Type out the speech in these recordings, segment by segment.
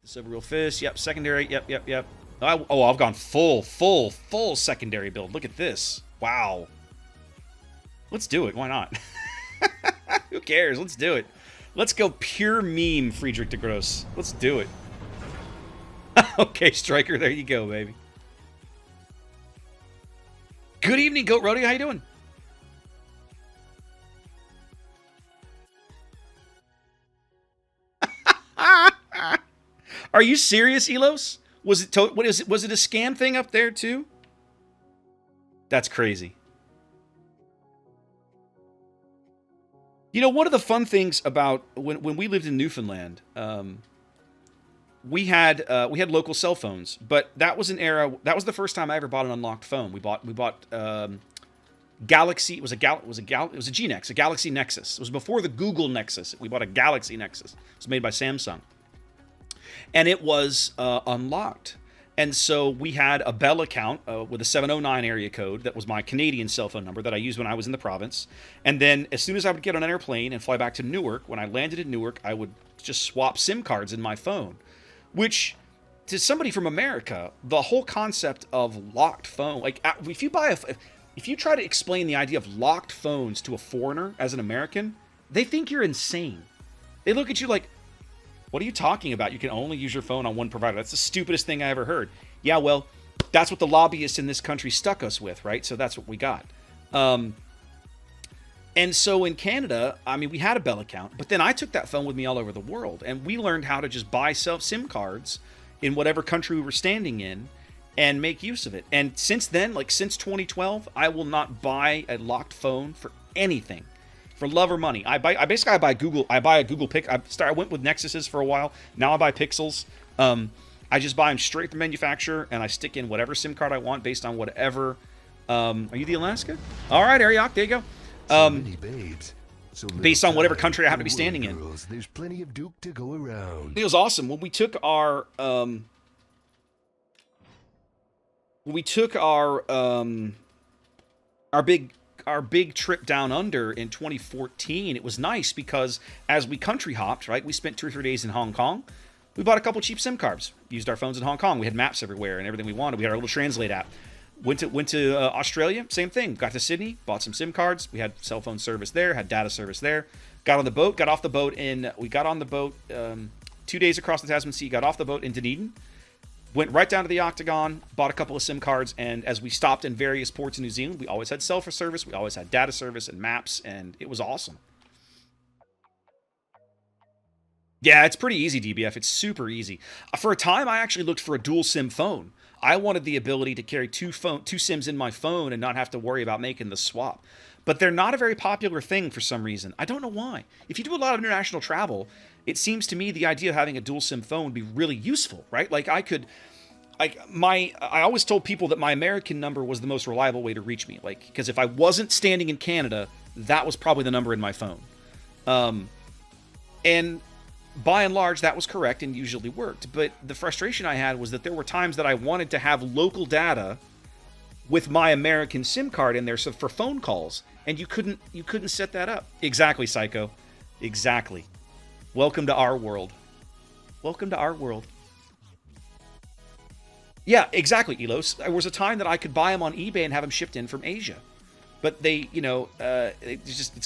Silver Fist. Yep. Secondary. Yep. Oh, I've gone full secondary build. Look at this. Wow. Let's do it. Why not? Who cares? Let's do it. Let's go pure meme, Friedrich der Große. Let's do it. Okay, Striker. There you go, baby. Good evening, Goat Rodeo. How you doing? Are you serious, Elos? Was it what is it? Was it a scam thing up there too? That's crazy. You know, one of the fun things about when we lived in Newfoundland, we had local cell phones, but that was an era. That was the first time I ever bought an unlocked phone. We bought Galaxy. It was a G-Nex, a Galaxy Nexus. It was before the Google Nexus. We bought a Galaxy Nexus. It was made by Samsung, and it was unlocked. And so we had a Bell account with a 709 area code. That was my Canadian cell phone number that I used when I was in the province. And then as soon as I would get on an airplane and fly back to Newark, when I landed in Newark, I would just swap SIM cards in my phone. Which, to somebody from America, the whole concept of locked phone, like if you try to explain the idea of locked phones to a foreigner as an American, they think you're insane. They look at you like, what are you talking about? You can only use your phone on one provider. That's the stupidest thing I ever heard. Yeah, well, that's what the lobbyists in this country stuck us with, right? So that's what we got. And so in Canada, I mean, we had a Bell account, but then I took that phone with me all over the world, and we learned how to just buy SIM cards in whatever country we were standing in and make use of it. And since then, like since 2012, I will not buy a locked phone for anything. For love or money. I buy a Google Pixel. I went with Nexuses for a while. Now I buy Pixels. I just buy them straight from manufacturer, and I stick in whatever SIM card I want based on whatever. Are you the Alaska? All right, Ariok, there you go. Based on whatever country I happen to be standing in. There's plenty of Duke to go around. It was awesome when we took our big trip down under in 2014. It was nice because as we country hopped, right, we spent 2 or 3 days in Hong Kong. We bought a couple cheap SIM cards, used our phones in Hong Kong. We had maps everywhere and everything we wanted. We had our little translate app. Went to Australia, same thing. Got to Sydney, bought some SIM cards. We had cell phone service there, had data service there. Got on the boat, got off the boat we got on the boat 2 days across the Tasman Sea, got off the boat in Dunedin. Went right down to the Octagon, bought a couple of SIM cards, and as we stopped in various ports in New Zealand, we always had cell phone service, we always had data service and maps, and it was awesome. Yeah, it's pretty easy, DBF. It's super easy. For a time, I actually looked for a dual SIM phone. I wanted the ability to carry two SIMs in my phone and not have to worry about making the swap. But they're not a very popular thing for some reason. I don't know why. If you do a lot of international travel, it seems to me the idea of having a dual SIM phone would be really useful, right? Like I always told people that my American number was the most reliable way to reach me. Like, because if I wasn't standing in Canada, that was probably the number in my phone. And by and large, that was correct and usually worked. But the frustration I had was that there were times that I wanted to have local data with my American SIM card in there, so for phone calls, and you couldn't set that up. Exactly, Psycho. Exactly. Welcome to our world. Welcome to our world. Yeah, exactly, Elos. There was a time that I could buy them on eBay and have them shipped in from Asia, but they, it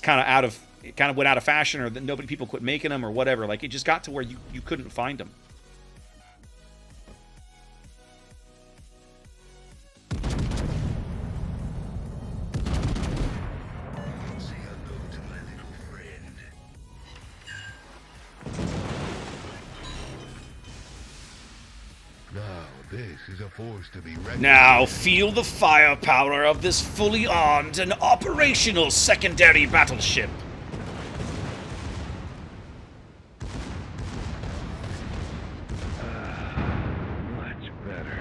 kind of went out of fashion, or that people quit making them, or whatever. Like, it just got to where you couldn't find them. This is a force to be reckoned. Now feel the firepower of this fully armed and operational secondary battleship. Much better.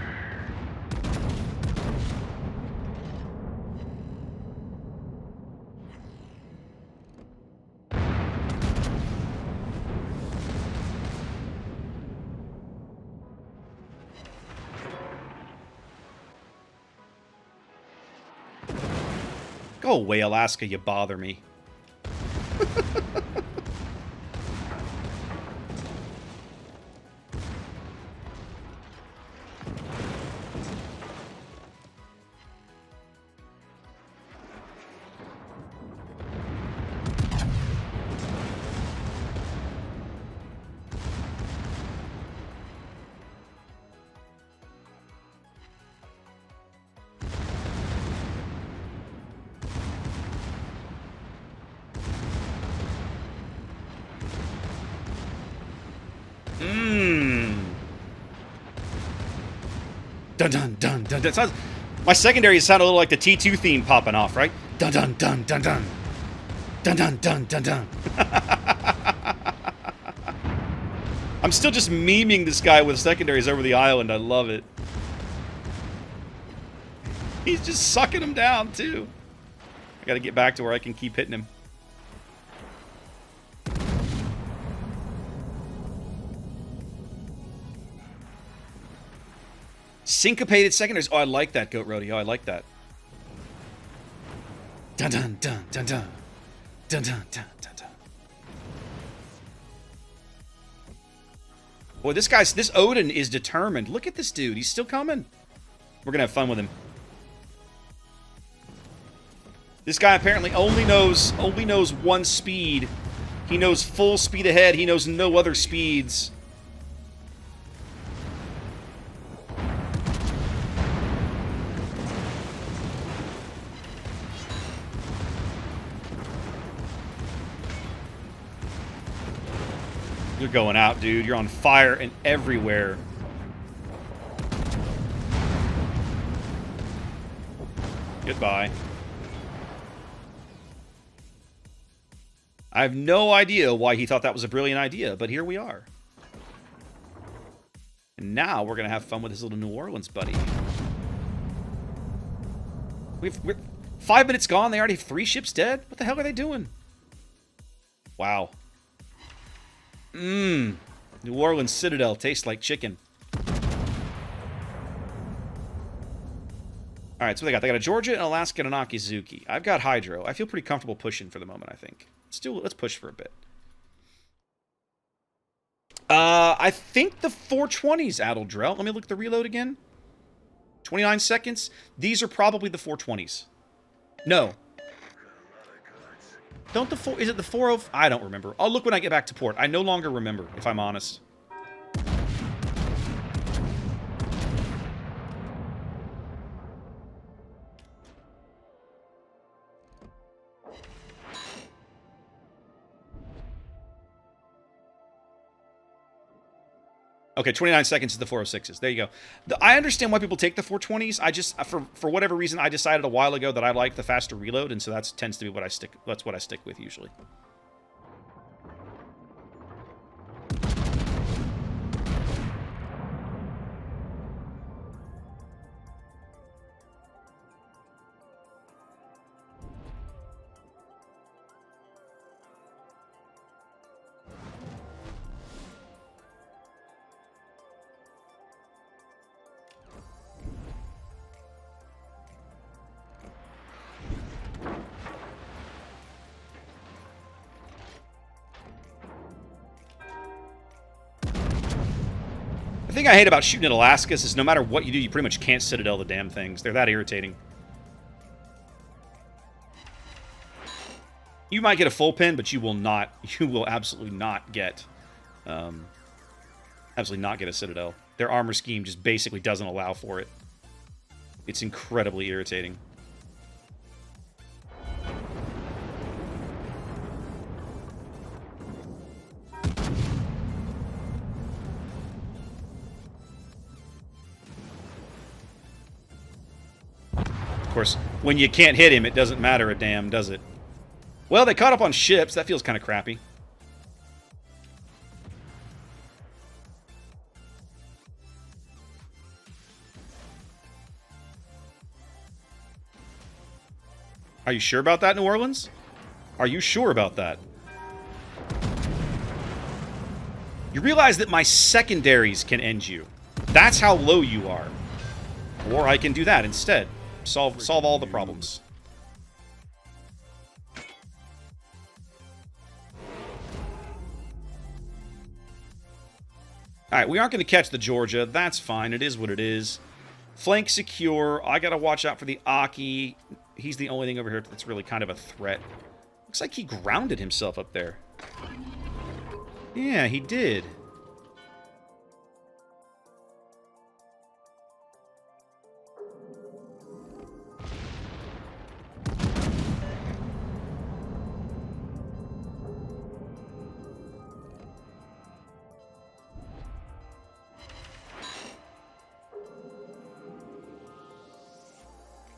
Go away, Alaska, you bother me. Mmm. Dun dun dun dun dun. Sounds, my secondaries sound a little like the T2 theme popping off, right? Dun dun dun dun dun. Dun dun dun dun dun. I'm still just memeing this guy with secondaries over the island. I love it. He's just sucking him down, too. I gotta get back to where I can keep hitting him. Syncopated secondaries. Oh, I like that, Goat Rodeo. I like that. Dun dun dun dun dun. Dun dun dun dun dun. Boy, this Odin is determined. Look at this dude. He's still coming. We're gonna have fun with him. This guy apparently only knows one speed. He knows full speed ahead. He knows no other speeds. You're going out, dude. You're on fire and everywhere. Goodbye. I have no idea why he thought that was a brilliant idea, but here we are. And now we're going to have fun with his little New Orleans buddy. We're 5 minutes gone. They already have 3 ships dead? What the hell are they doing? Wow. Mmm. New Orleans Citadel tastes like chicken. Alright, so they got a Georgia, an Alaska, and an Akizuki. I've got Hydro. I feel pretty comfortable pushing for the moment, I think. Let's push for a bit. I think the 420s, Adeldrell. Let me look at the reload again. 29 seconds. These are probably the 420s. No. Is it the 40? I don't remember. I'll look when I get back to port. I no longer remember, if I'm honest. Okay, 29 seconds is the 406s. There you go. I understand why people take the 420s. I just, for whatever reason, I decided a while ago that I like the faster reload, and so that tends to be what I stick. That's what I stick with usually. The thing I hate about shooting at Alaskas is no matter what you do, you pretty much can't Citadel the damn things. They're that irritating. You might get a full pin, but you will not. You will absolutely not get, a Citadel. Their armor scheme just basically doesn't allow for it. It's incredibly irritating. Of course, when you can't hit him, it doesn't matter a damn, does it? Well, they caught up on ships. That feels kind of crappy. Are you sure about that, New Orleans? Are you sure about that? You realize that my secondaries can end you. That's how low you are. Or I can do that instead. Solve all the problems. Alright, we aren't going to catch the Georgia. That's fine. It is what it is. Flank secure. I got to watch out for the Aki. He's the only thing over here that's really kind of a threat. Looks like he grounded himself up there. Yeah, he did.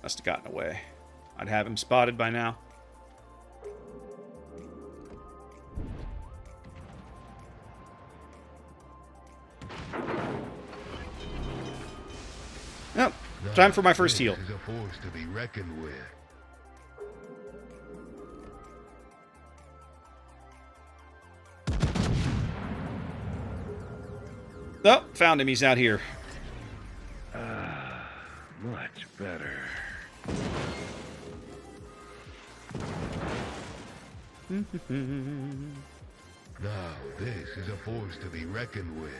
Must have gotten away. I'd have him spotted by now. Yep. Time for my first heal. This is a force to be reckoned with. Oh, found him. He's out here. Much better. Now, this is a force to be reckoned with.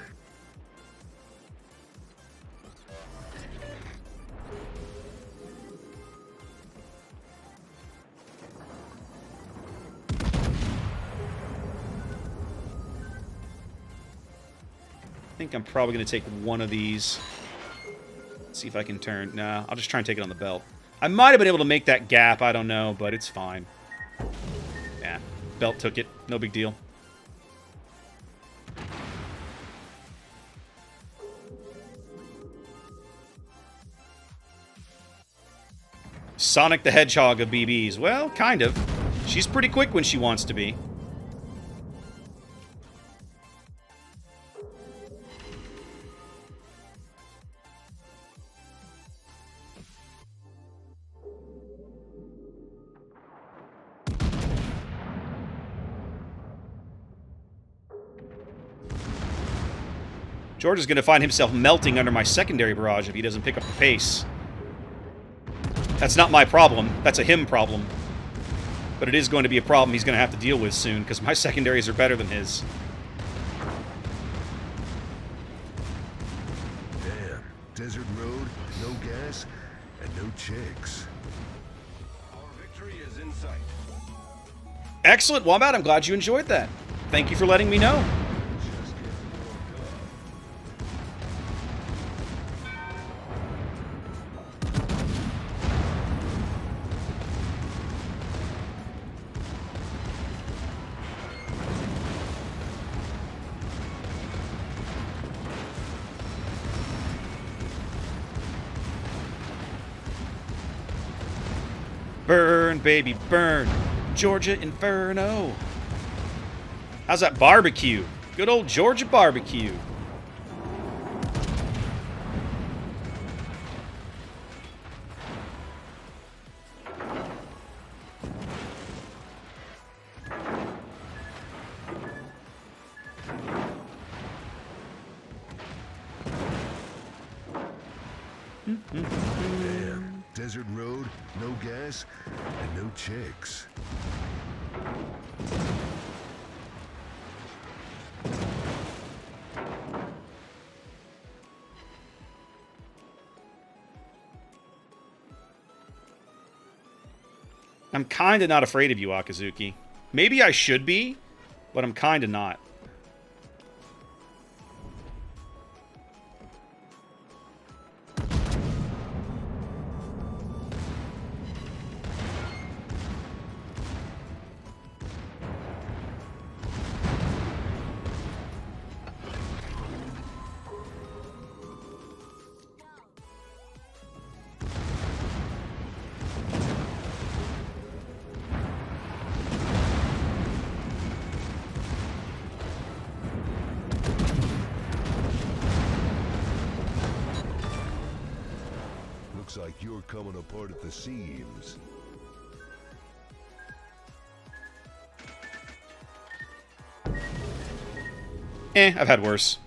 I think I'm probably going to take one of these. See if I can turn. Nah, I'll just try and take it on the belt. I might have been able to make that gap. I don't know, but it's fine. Yeah, belt took it. No big deal. Sonic the Hedgehog of BBs. Well, kind of. She's pretty quick when she wants to be. George is going to find himself melting under my secondary barrage if he doesn't pick up the pace. That's not my problem. That's a him problem. But it is going to be a problem he's going to have to deal with soon, because my secondaries are better than his. Damn. Desert road, no gas, and no chicks. Our victory is in sight. Excellent, Wombat. I'm glad you enjoyed that. Thank you for letting me know. Just getting warmed up. Burn, baby, burn. Georgia Inferno. How's that barbecue? Good old Georgia barbecue. Damn. Desert road, no gas, and no chicks. I'm kinda not afraid of you, Akazuki. Maybe I should be, but I'm kinda not. Looks like you're coming apart at the seams. I've had worse.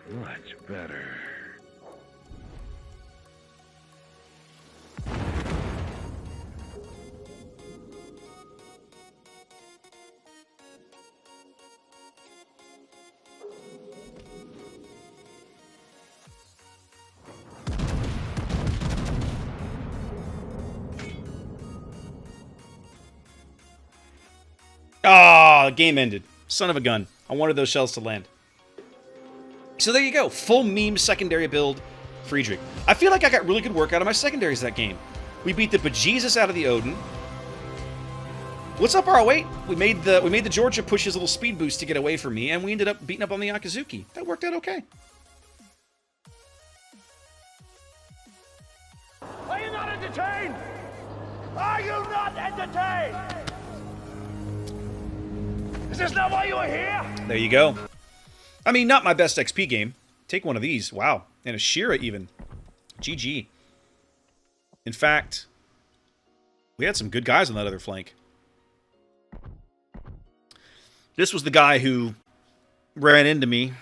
Much better. Ah, game ended. Son of a gun. I wanted those shells to land. So there you go. Full meme secondary build, Friedrich. I feel like I got really good work out of my secondaries that game. We beat the bejesus out of the Odin. What's up, R08? We made the Georgia push his little speed boost to get away from me, and we ended up beating up on the Akazuki. That worked out okay. Are you not entertained? Are you not entertained? Is this not why you are here? There you go. I mean, not my best XP game. Take one of these. Wow. And a Shira even. GG. In fact, we had some good guys on that other flank. This was the guy who ran into me